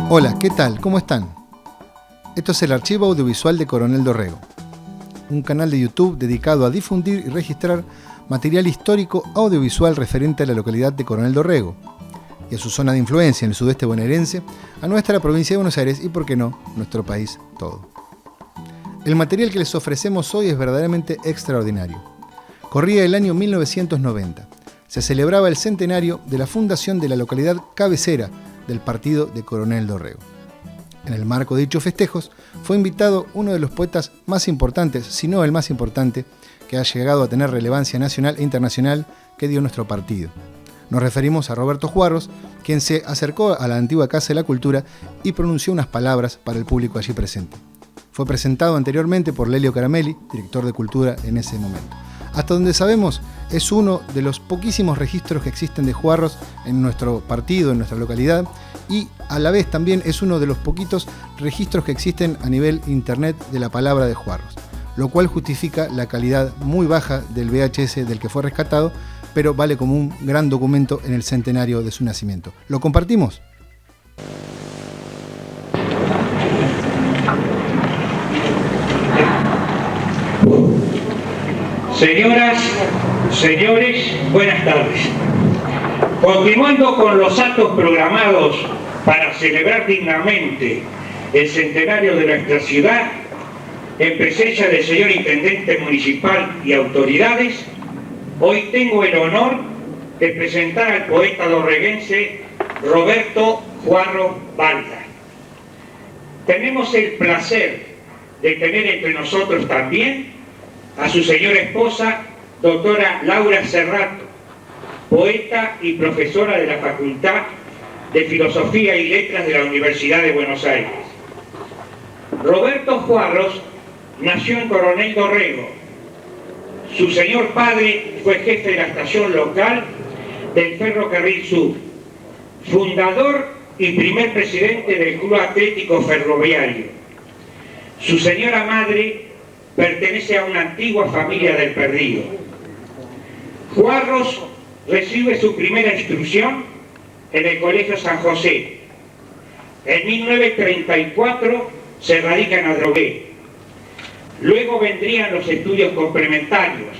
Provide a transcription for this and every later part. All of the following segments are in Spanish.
Hola, ¿qué tal? ¿Cómo están? Esto es el Archivo Audiovisual de Coronel Dorrego, un canal de YouTube dedicado a difundir y registrar material histórico audiovisual referente a la localidad de Coronel Dorrego y a su zona de influencia en el sudeste bonaerense, a nuestra provincia de Buenos Aires y, por qué no, nuestro país todo. El material que les ofrecemos hoy es verdaderamente extraordinario. Corría el año 1990. Se celebraba el centenario de la fundación de la localidad cabecera del partido de Coronel Dorrego. En el marco de dichos festejos, fue invitado uno de los poetas más importantes, si no el más importante, que ha llegado a tener relevancia nacional e internacional que dio nuestro partido. Nos referimos a Roberto Juarros, quien se acercó a la antigua Casa de la Cultura y pronunció unas palabras para el público allí presente. Fue presentado anteriormente por Lelio Caramelli, director de Cultura en ese momento. Hasta donde sabemos, es uno de los poquísimos registros que existen de Juarros en nuestro partido, en nuestra localidad, y a la vez también es uno de los poquitos registros que existen a nivel internet de la palabra de Juarros, lo cual justifica la calidad muy baja del VHS del que fue rescatado, pero vale como un gran documento en el centenario de su nacimiento. ¿Lo compartimos? Señoras, señores, buenas tardes. Continuando con los actos programados para celebrar dignamente el centenario de nuestra ciudad, en presencia del señor Intendente Municipal y autoridades, hoy tengo el honor de presentar al poeta dorreguense Roberto Juarros Balda. Tenemos el placer de tener entre nosotros también a su señora esposa, doctora Laura Cerrato, poeta y profesora de la Facultad de Filosofía y Letras de la Universidad de Buenos Aires. Roberto Juarros nació en Coronel Dorrego. Su señor padre fue jefe de la estación local del Ferrocarril Sur, fundador y primer presidente del Club Atlético Ferroviario. Su señora madre pertenece a una antigua familia del Perdido. Juarros recibe su primera instrucción en el Colegio San José. En 1934 se radica en Adrogué. Luego vendrían los estudios complementarios,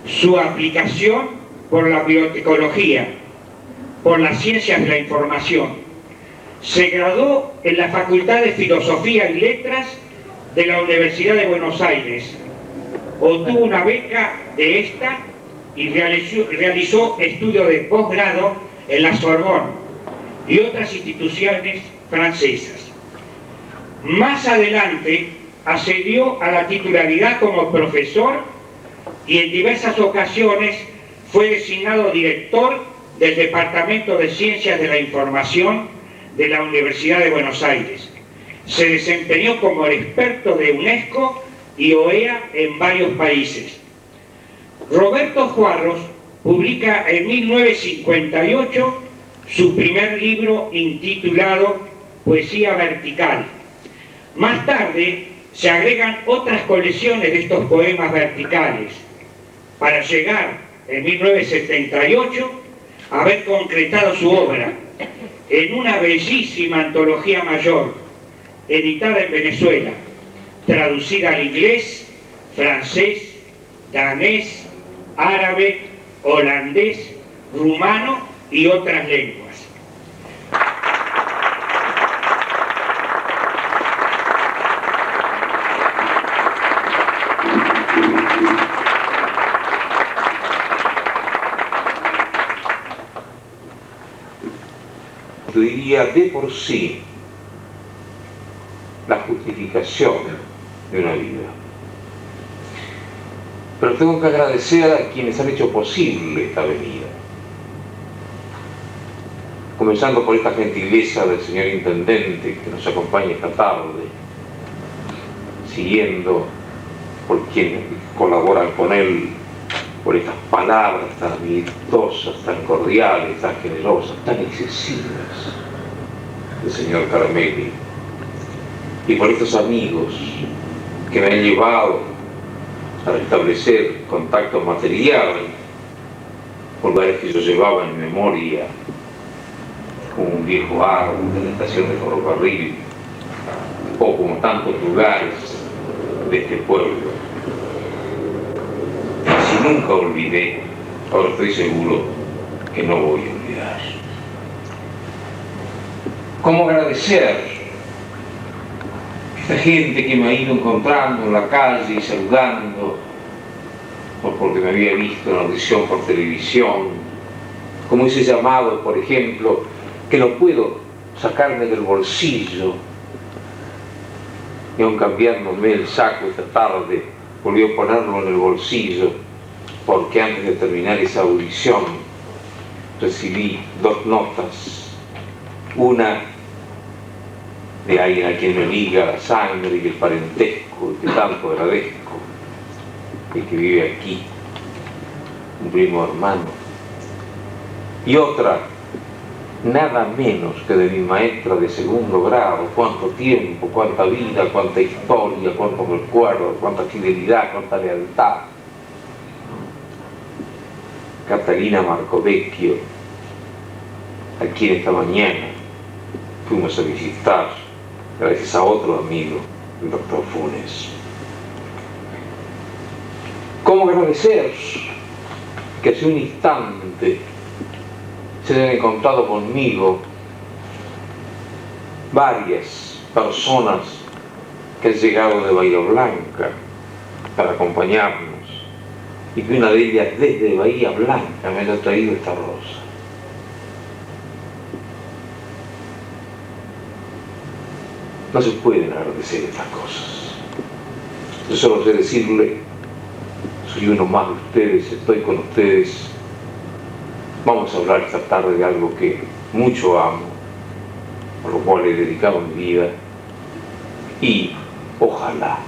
su aplicación por la bibliotecología, por las ciencias de la información. Se graduó en la Facultad de Filosofía y Letras de la Universidad de Buenos Aires. Obtuvo una beca de esta y realizó estudios de posgrado en la Sorbonne y otras instituciones francesas. Más adelante accedió a la titularidad como profesor y en diversas ocasiones fue designado director del Departamento de Ciencias de la Información de la Universidad de Buenos Aires. Se desempeñó como experto de UNESCO y OEA en varios países. Roberto Juarros publica en 1958 su primer libro intitulado Poesía Vertical. Más tarde se agregan otras colecciones de estos poemas verticales, para llegar en 1978 a haber concretado su obra en una bellísima antología mayor, editada en Venezuela, traducida al inglés, francés, danés, árabe, holandés, rumano y otras lenguas. Yo diría de por sí la justificación de una vida. Pero tengo que agradecer a quienes han hecho posible esta venida. Comenzando por esta gentileza del señor Intendente que nos acompaña esta tarde, siguiendo por quienes colaboran con él, por estas palabras tan amistosas, tan cordiales, tan generosas, tan excesivas del señor Caramelli, y por estos amigos que me han llevado a restablecer contactos materiales con lugares que yo llevaba en memoria como un viejo árbol de la estación de ferrocarril, o como tantos lugares de este pueblo. Si nunca olvidé, ahora estoy seguro que no voy a olvidar. ¿Cómo agradecer a esta gente que me ha ido encontrando en la calle y saludando, o porque me había visto en la audición por televisión, como ese llamado, por ejemplo, que no puedo sacarme del bolsillo, y aun cambiándome el saco esta tarde, volví a ponerlo en el bolsillo, porque antes de terminar esa audición recibí 2 notas, una de alguien a quien me liga la sangre y el parentesco, y que tanto agradezco, y que vive aquí, un primo hermano, y otra, nada menos que de mi maestra de 2º grado. Cuánto tiempo, cuánta vida, cuánta historia, cuántos recuerdos, cuánta fidelidad, cuánta lealtad. Catalina Marcovecchio, a quien esta mañana fuimos a visitar gracias a otro amigo, el doctor Funes. ¿Cómo agradecer que hace un instante se hayan encontrado conmigo varias personas que han llegado de Bahía Blanca para acompañarnos, y que una de ellas desde Bahía Blanca me haya traído esta rosa? No se pueden agradecer estas cosas. Yo solo sé decirle, soy uno más de ustedes, estoy con ustedes. Vamos a hablar esta tarde de algo que mucho amo, a lo cual he dedicado mi vida, y ojalá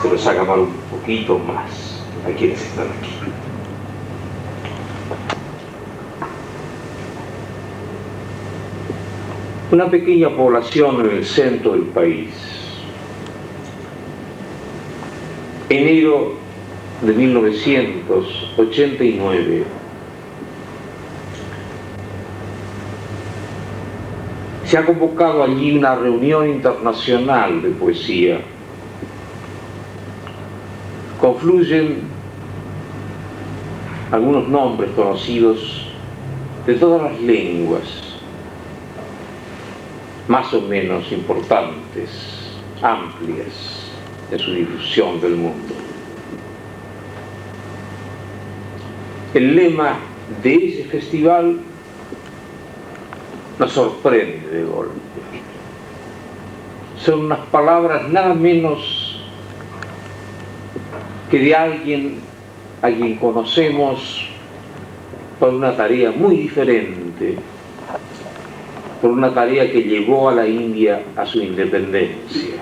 se los haga amar un poquito más a quienes están aquí. Una pequeña población en el centro del país. Enero de 1989. Se ha convocado allí una reunión internacional de poesía. Confluyen algunos nombres conocidos de todas las lenguas, más o menos importantes, amplias en su difusión del mundo. El lema de ese festival nos sorprende de golpe. Son unas palabras nada menos que de alguien a quien conocemos por una tarea muy diferente, por una tarea que llevó a la India a su independencia,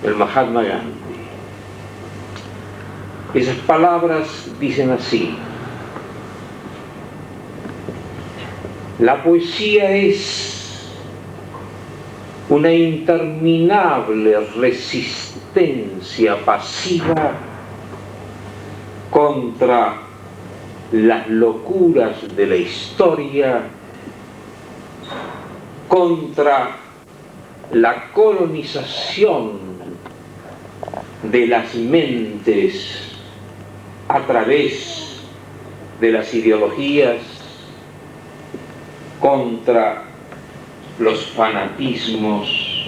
el Mahatma Gandhi. Esas palabras dicen así: la poesía es una interminable resistencia pasiva contra las locuras de la historia, contra la colonización de las mentes a través de las ideologías, contra los fanatismos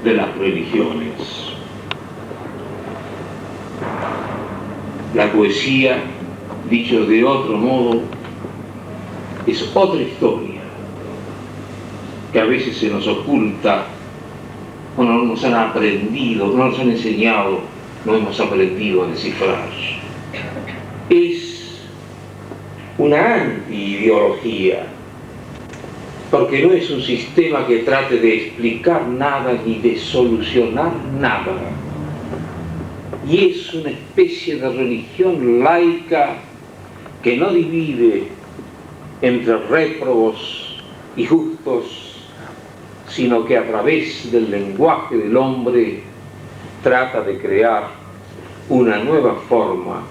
de las religiones. La poesía, dicho de otro modo, es otra historia que a veces se nos oculta o no nos han aprendido, no nos han enseñado, no hemos aprendido a descifrar. Es una anti-ideología, porque no es un sistema que trate de explicar nada ni de solucionar nada. Y es una especie de religión laica que no divide entre réprobos y justos, sino que a través del lenguaje del hombre trata de crear una nueva forma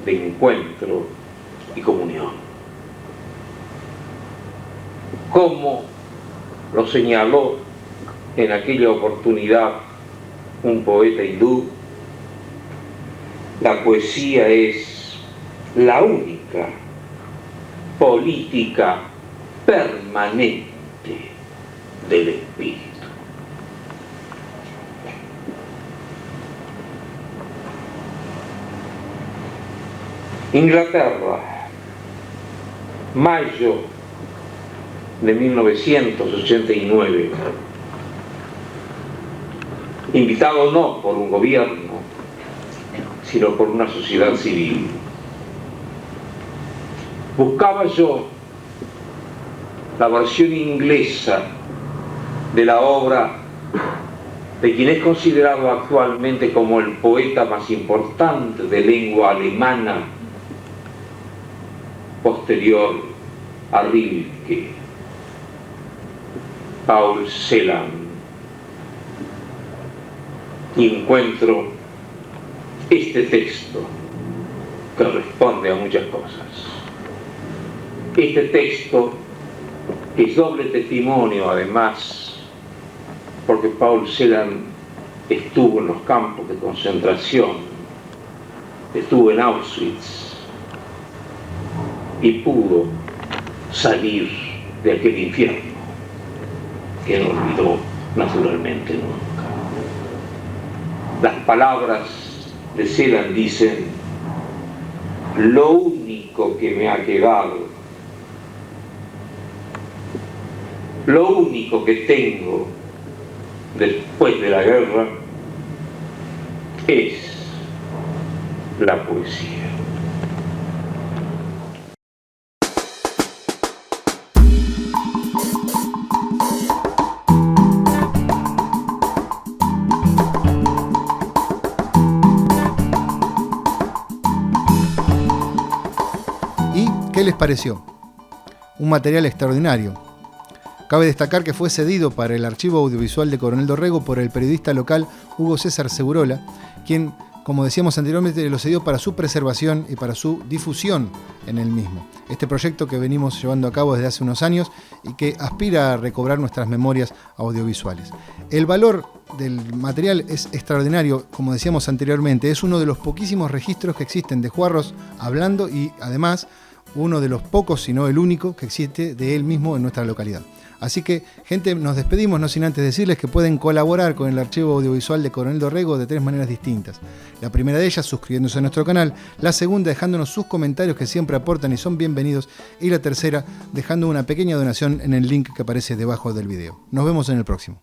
de encuentro y comunión. como lo señaló en aquella oportunidad un poeta hindú, la poesía es la única política permanente del espíritu. Inglaterra, mayo de 1989, invitado no por un gobierno, sino por una sociedad civil. Buscaba yo la versión inglesa de la obra de quien es considerado actualmente como el poeta más importante de lengua alemana posterior a Rilke, Paul Celan, y encuentro este texto que responde a muchas cosas. Este texto es doble testimonio, además, porque Paul Celan estuvo en los campos de concentración, estuvo en Auschwitz y pudo salir de aquel infierno que no olvidó naturalmente nunca. Las palabras de Celan dicen: lo único que me ha quedado, lo único que tengo después de la guerra es la poesía. ¿Qué les pareció? Un material extraordinario. Cabe destacar que fue cedido para el archivo audiovisual de Coronel Dorrego por el periodista local Hugo César Segurola, quien, como decíamos anteriormente, lo cedió para su preservación y para su difusión en el mismo. Este proyecto que venimos llevando a cabo desde hace unos años y que aspira a recobrar nuestras memorias audiovisuales. El valor del material es extraordinario, como decíamos anteriormente, es uno de los poquísimos registros que existen de Juarros hablando y además uno de los pocos, si no el único, que existe de él mismo en nuestra localidad. Así que, gente, nos despedimos, no sin antes decirles que pueden colaborar con el archivo audiovisual de Coronel Dorrego de 3 maneras distintas. La primera de ellas, suscribiéndose a nuestro canal. La segunda, dejándonos sus comentarios que siempre aportan y son bienvenidos. Y la tercera, dejando una pequeña donación en el link que aparece debajo del video. Nos vemos en el próximo.